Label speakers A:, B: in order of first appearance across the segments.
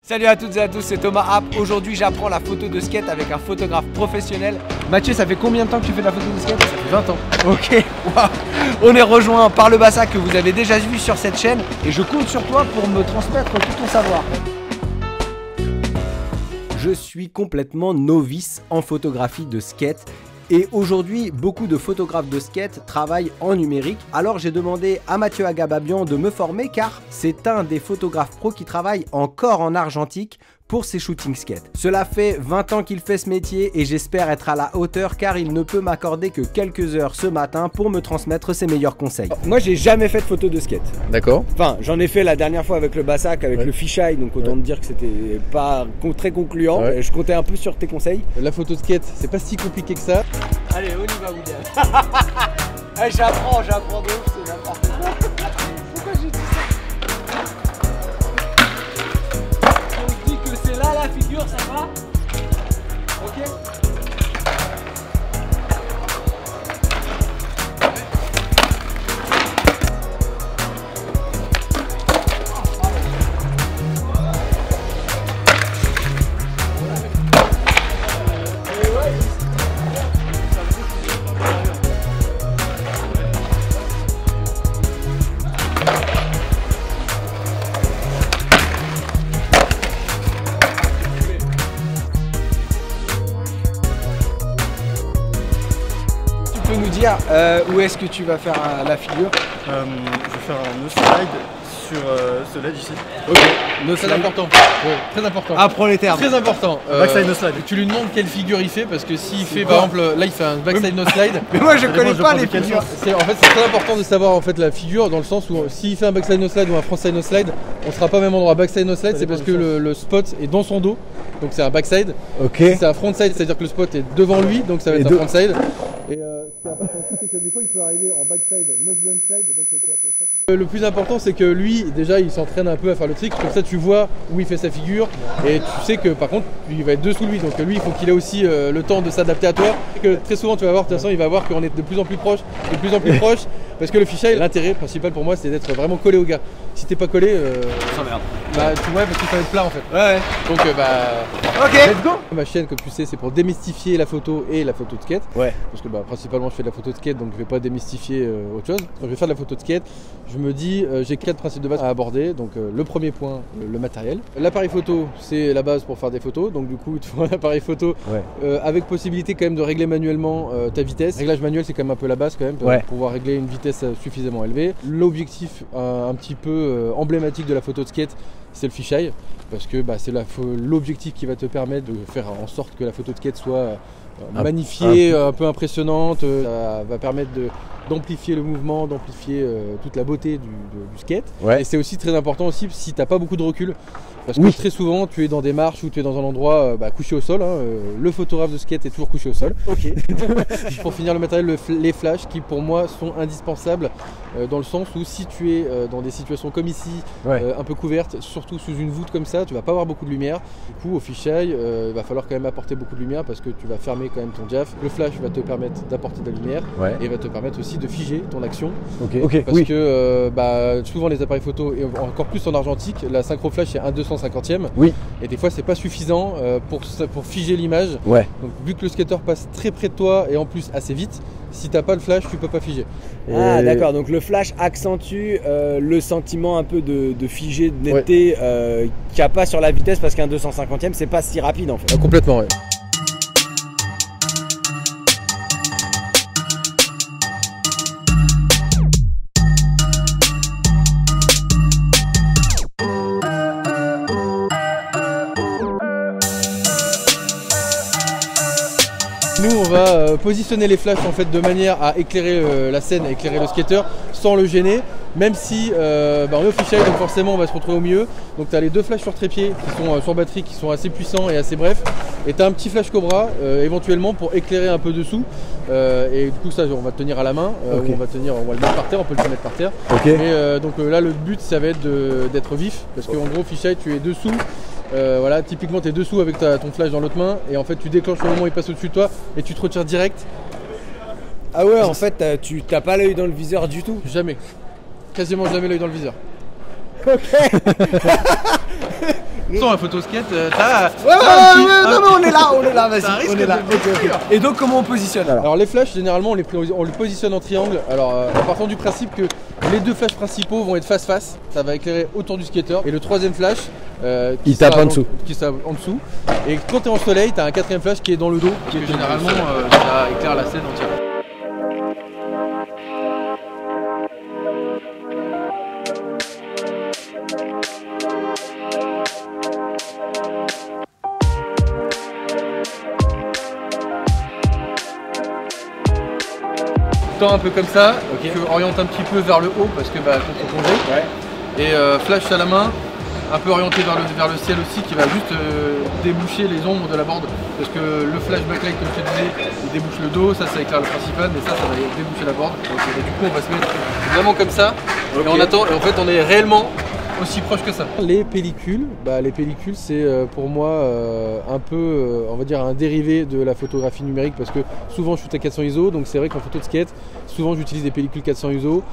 A: Salut à toutes et à tous, c'est Thomas App. Aujourd'hui j'apprends la photo de skate avec un photographe professionnel. Mathieu, ça fait combien de temps que tu fais de la photo de skate? Ça fait 20 ans. Ok, wow. On est rejoint par le Bassa que vous avez déjà vu sur cette chaîne et je compte sur toi pour me transmettre tout ton savoir. Je suis complètement novice en photographie de skate. Et aujourd'hui, beaucoup de photographes de skate travaillent en numérique. Alors j'ai demandé à Mathieu Agababian de me former car c'est un des photographes pros qui travaille encore en argentique pour ses shootings skate. Cela fait 20 ans qu'il fait ce métier et j'espère être à la hauteur car il ne peut m'accorder que quelques heures ce matin pour me transmettre ses meilleurs conseils. Moi j'ai jamais fait de photo de skate.
B: D'accord.
A: Enfin j'en ai fait la dernière fois avec le Bassac, avec le fisheye, donc autant te dire que c'était pas très concluant. Je comptais un peu sur tes conseils.
B: La photo de skate c'est pas si compliqué que ça.
A: Allez on y va William. Hey, j'apprends de ouf, c'est n'importe quoi. Pourquoi j'ai dit ça? On se dit que c'est là la figure, ça va? Ok. Tu peux nous dire où est-ce que tu vas faire la figure?
C: Je vais faire un no slide sur ce ledge ici.
B: Ok, no slide important. Ouais, très important.
A: Apprends les termes.
B: Très important.
C: Backside no slide.
B: Tu lui demandes quelle figure il fait parce que s'il fait par exemple là il fait un backside no slide.
A: Mais moi je connais pas les figures.
B: En fait c'est très important de savoir en fait la figure dans le sens où s'il fait un backside no slide ou un frontside no slide, on sera pas au même endroit. Backside no slide c'est parce que le spot est dans son dos, donc c'est un backside. Ok. Si c'est un frontside, c'est à dire que le spot est devant lui, donc ça va être un frontside. Et ce qui est important aussi, c'est que des fois il peut arriver en backside, nose blunt slide. Donc le plus important, c'est que lui, déjà, il s'entraîne un peu à faire le trick. Comme ça, tu vois où il fait sa figure. Et tu sais que par contre, il va être dessous lui. Donc lui, il faut qu'il ait aussi le temps de s'adapter à toi. Et que très souvent, tu vas voir, de toute façon, il va voir qu'on est de plus en plus proche, Parce que le fisheye, l'intérêt principal pour moi, c'est d'être vraiment collé au gars. Si t'es pas collé,
A: ça merde.
B: Bah tu vois, parce que ça va être plat en fait.
A: Ouais.
B: Donc
A: ok.
B: Let's go. Ma chaîne, comme tu sais, c'est pour démystifier la photo et la photo de skate.
A: Ouais.
B: Parce que principalement je fais de la photo de skate, donc je vais pas démystifier autre chose. Donc je vais faire de la photo de skate. Je me dis, j'ai 4 principes de base à aborder. Donc le premier point, le matériel. L'appareil photo, c'est la base pour faire des photos. Donc du coup, il te faut un appareil photo avec possibilité quand même de régler manuellement ta vitesse. Réglage manuel, c'est quand même un peu la base quand même pour pouvoir régler une vitesse suffisamment élevée. L'objectif un petit peu emblématique de la photo de skate, c'est le fisheye, parce que c'est l'objectif qui va te permettre de faire en sorte que la photo de skate soit magnifiée, un peu impressionnante. Ça va permettre d'amplifier le mouvement, d'amplifier toute la beauté du skate. Et c'est aussi très important aussi si tu n'as pas beaucoup de recul, parce que très souvent tu es dans des marches ou tu es dans un endroit couché au sol. Le photographe de skate est toujours couché au sol. Ok. Pour finir le matériel, les flashs qui pour moi sont indispensables dans le sens où si tu es dans des situations comme ici, un peu couvertes, surtout sous une voûte comme ça, tu vas pas avoir beaucoup de lumière. Du coup au fisheye, il va falloir quand même apporter beaucoup de lumière parce que tu vas fermer quand même ton jaff. Le flash va te permettre d'apporter de la lumière et va te permettre aussi de figer ton action. Parce que souvent les appareils photo, et encore plus en argentique, la synchro flash c'est 1/250e. Et des fois c'est pas suffisant pour figer l'image. Donc vu que le skater passe très près de toi et en plus assez vite, si t'as pas le flash tu peux pas figer.
A: Ah d'accord, donc le flash accentue le sentiment un peu de figé, de netteté qu'il n'y a pas sur la vitesse, parce qu'un 250e c'est pas si rapide en fait.
B: Complètement Nous on va positionner les flashs en fait de manière à éclairer la scène, à éclairer le skater sans le gêner, même si on est au fisheye, donc forcément on va se retrouver au milieu. Donc tu as les 2 flashs sur trépied qui sont sur batterie, qui sont assez puissants et assez brefs, et tu as un petit flash Cobra éventuellement pour éclairer un peu dessous, et du coup ça on va tenir à la main, on va le mettre par terre, on peut le mettre par terre. Mais donc là le but ça va être d'être vif, parce qu'en gros fisheye tu es dessous. Voilà, typiquement tu es dessous avec ton flash dans l'autre main et en fait tu déclenches au moment où il passe au-dessus de toi et tu te retires direct.
A: Ah ouais, en fait tu t'as pas l'œil dans le viseur du tout?
B: Jamais. Quasiment jamais l'œil dans le viseur.
A: Ok.
B: Sans la photo skate, t'as.
A: Non mais on est là, vas-y, on est là. Ok. Et donc comment on positionne alors?
B: Alors les flashs, généralement, on les positionne en triangle. Alors en partant du principe que les deux flashs principaux vont être face-face, ça va éclairer autour du skater. Et le troisième flash,
A: il tape en dessous.
B: Qui tape en dessous. Et quand tu es en soleil, tu as un quatrième flash qui est dans le dos, qui généralement ça éclaire la scène entière. Un peu comme ça, okay. Tu orientes un petit peu vers le haut parce que contre-plongée. Ouais. Et flash à la main, un peu orienté vers le ciel aussi, qui va juste déboucher les ombres de la board. Parce que le flash backlight, comme je te disais, il débouche le dos, ça éclaire le principal, mais ça va déboucher la board. Donc du coup on va se mettre vraiment comme ça. Okay. Et on attend, et en fait on est réellement aussi proche que ça. Les pellicules, c'est pour moi un peu, on va dire, un dérivé de la photographie numérique parce que souvent je shoot à 400 ISO, donc c'est vrai qu'en photo de skate, souvent j'utilise des pellicules 400 ISO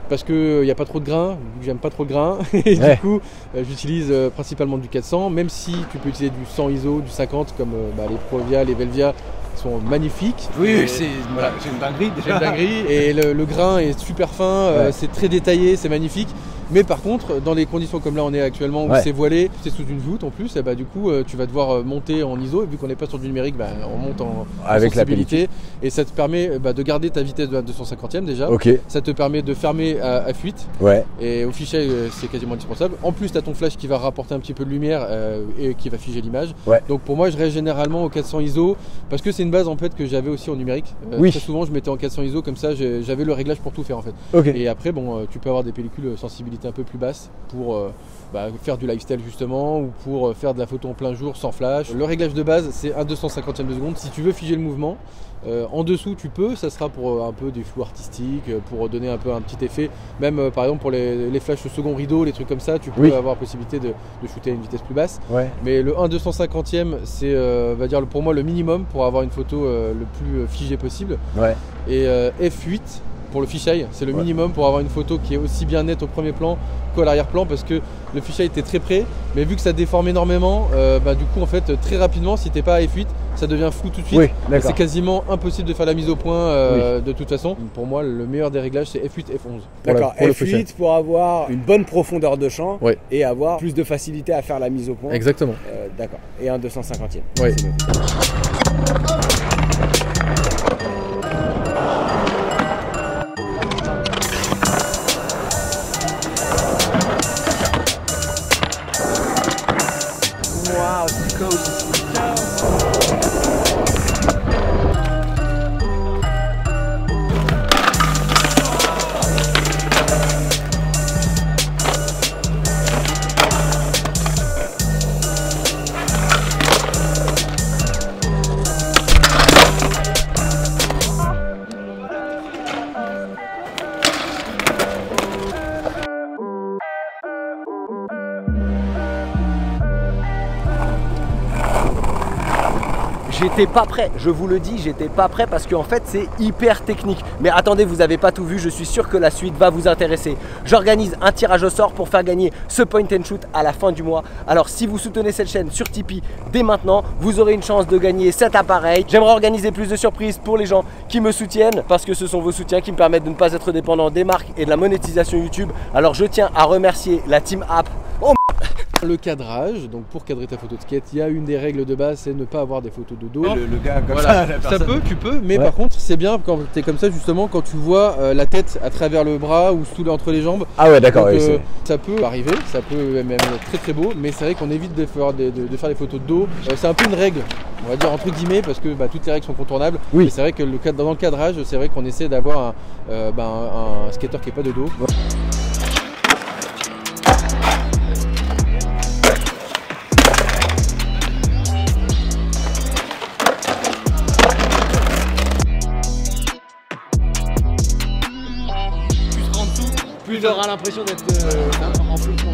B: parce qu'il n'y a pas trop de grains, j'aime pas trop le grain, et du coup j'utilise principalement du 400, même si tu peux utiliser du 100 ISO, du 50 comme les Provia, les Velvia, sont magnifiques.
A: Oui, c'est une dinguerie déjà.
B: C'est une dinguerie et le grain est super fin, c'est très détaillé, c'est magnifique. Mais par contre, dans les conditions comme là on est actuellement où c'est voilé, c'est sous une voûte en plus, et du coup tu vas devoir monter en ISO, et vu qu'on n'est pas sur du numérique, on monte en sensibilité, et ça te permet de garder ta vitesse de 250e déjà. Okay. Ça te permet de fermer à f8, et au fichier c'est quasiment indispensable. En plus tu as ton flash qui va rapporter un petit peu de lumière et qui va figer l'image. Donc pour moi je reste généralement au 400 ISO parce que c'est une base en fait que j'avais aussi en numérique. Très souvent je mettais en 400 ISO, comme ça j'avais le réglage pour tout faire en fait. Et après tu peux avoir des pellicules sensibilité un peu plus basse pour faire du lifestyle justement, ou pour faire de la photo en plein jour sans flash. Le réglage de base c'est 1/250e de seconde. Si tu veux figer le mouvement, en dessous tu peux, ça sera pour un peu des flous artistiques, pour donner un peu un petit effet, même par exemple pour les flashs second rideau, les trucs comme ça, tu peux avoir la possibilité de shooter à une vitesse plus basse. Mais le 1/250e c'est va dire pour moi le minimum pour avoir une photo le plus figée possible. Et f8 pour le fisheye, c'est le minimum pour avoir une photo qui est aussi bien nette au premier plan qu'à l'arrière-plan, parce que le fisheye était très près, mais vu que ça déforme énormément, du coup en fait très rapidement, si t'es pas à f8, ça devient flou tout de suite. C'est quasiment impossible de faire la mise au point de toute façon. Pour moi le meilleur des réglages c'est f8, f11.
A: D'accord, f8 pour avoir une bonne profondeur de champ et avoir plus de facilité à faire la mise au point.
B: Exactement.
A: D'accord, et un 250e. J'étais pas prêt, je vous le dis, j'étais pas prêt parce qu'en fait c'est hyper technique. Mais attendez, vous n'avez pas tout vu, je suis sûr que la suite va vous intéresser. J'organise un tirage au sort pour faire gagner ce point and shoot à la fin du mois. Alors si vous soutenez cette chaîne sur Tipeee dès maintenant, vous aurez une chance de gagner cet appareil. J'aimerais organiser plus de surprises pour les gens qui me soutiennent, parce que ce sont vos soutiens qui me permettent de ne pas être dépendant des marques et de la monétisation YouTube. Alors je tiens à remercier la Team App.
B: Le cadrage, donc pour cadrer ta photo de skate, il y a une des règles de base, c'est ne pas avoir des photos de dos.
A: Le gars comme ça,
B: tu peux, mais par contre c'est bien quand tu es comme ça justement, quand tu vois la tête à travers le bras ou entre les jambes.
A: Ah ouais, d'accord.
B: Ça peut arriver, ça peut même être très très beau, mais c'est vrai qu'on évite de faire des photos de dos. C'est un peu une règle, on va dire entre guillemets, parce que toutes les règles sont contournables. Mais c'est vrai que dans le cadrage, c'est vrai qu'on essaie d'avoir un skater qui n'est pas de dos.
A: Plus tu auras l'impression d'être en full fond.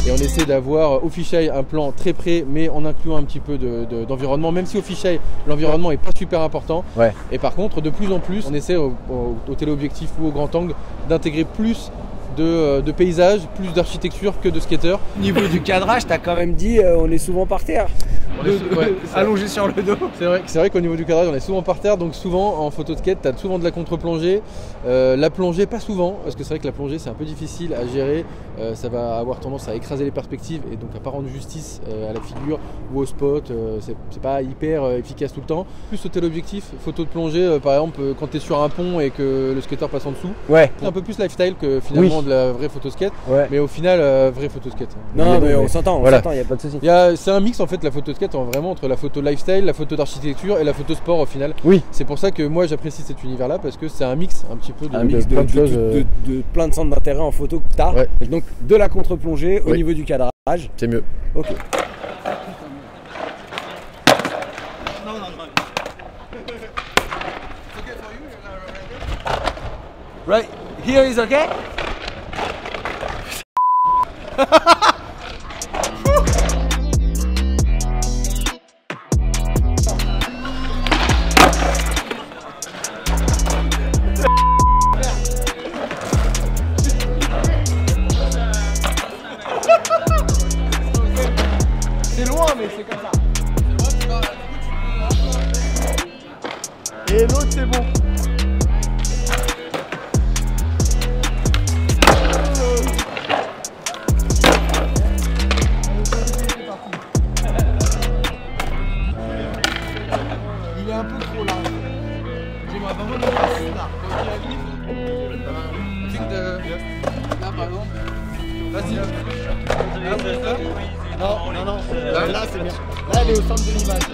B: Et on essaie d'avoir au fisheye un plan très près, mais en incluant un petit peu d'environnement, même si au fisheye l'environnement n'est pas super important. Et par contre, de plus en plus, on essaie au téléobjectif ou au grand angle d'intégrer plus de paysage, plus d'architecture que de skater.
A: Au niveau du cadrage, t'as quand même dit on est souvent par terre. Allongé sur le dos.
B: C'est vrai qu'au niveau du cadrage, on est souvent par terre, donc souvent en photo de skate, tu as souvent de la contre-plongée. La plongée, pas souvent, parce que c'est vrai que la plongée, c'est un peu difficile à gérer. Ça va avoir tendance à écraser les perspectives et donc à pas rendre justice à la figure ou au spot. C'est pas hyper efficace tout le temps. Plus sauter l'objectif, photo de plongée, par exemple, quand tu es sur un pont et que le skater passe en dessous.
A: Ouais.
B: C'est un peu plus lifestyle que finalement de la vraie photo skate.
A: Ouais.
B: Mais au final, vraie photo skate.
A: Non, mais on s'entend,
B: voilà.
A: il n'y a pas de souci.
B: C'est un mix en fait, la photo skate, vraiment entre la photo lifestyle, la photo d'architecture et la photo sport au final.
A: Oui.
B: C'est pour ça que moi j'apprécie cet univers là parce que c'est un mix un petit peu de,
A: plein de choses. De plein de centres d'intérêt en photo que tu as.
B: Ouais.
A: Donc de la contre-plongée au niveau du cadrage.
B: C'est mieux.
A: Ok. Right, here is okay? C'est loin, mais c'est comme ça. Et l'autre, c'est bon. Il est un peu trop large. J'aimerais vraiment le faire plus large.
B: Là par exemple.
C: Vas-y. Non. Là, c'est bien. Là, elle est au centre de l'image.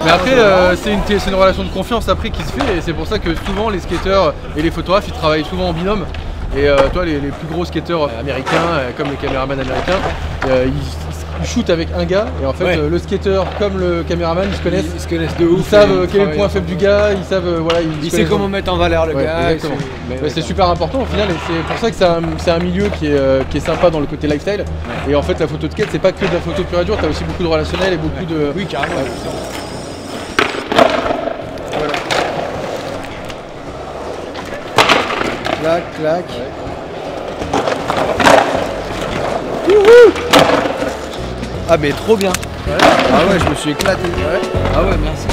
B: Mais après, c'est une relation de confiance après qui se fait et c'est pour ça que souvent les skateurs et les photographes ils travaillent souvent en binôme. Et toi, les plus gros skateurs américains, comme les caméramans américains, ils shootent avec un gars et en fait le skateur comme le caméraman ils se connaissent de ouf. Ils savent quel est le point faible du gars, ils savent voilà,
A: il sait comment mettre en valeur le gars.
B: Exactement. C'est super important au final et c'est pour ça que c'est un milieu qui est sympa dans le côté lifestyle. Et en fait la photo de skate c'est pas que de la photo pure et dure, t'as aussi beaucoup de relationnel et beaucoup de.
A: Oui carrément. Clac, clac. Ah mais trop bien. Ah ouais, je me suis éclaté. Ah ouais, merci.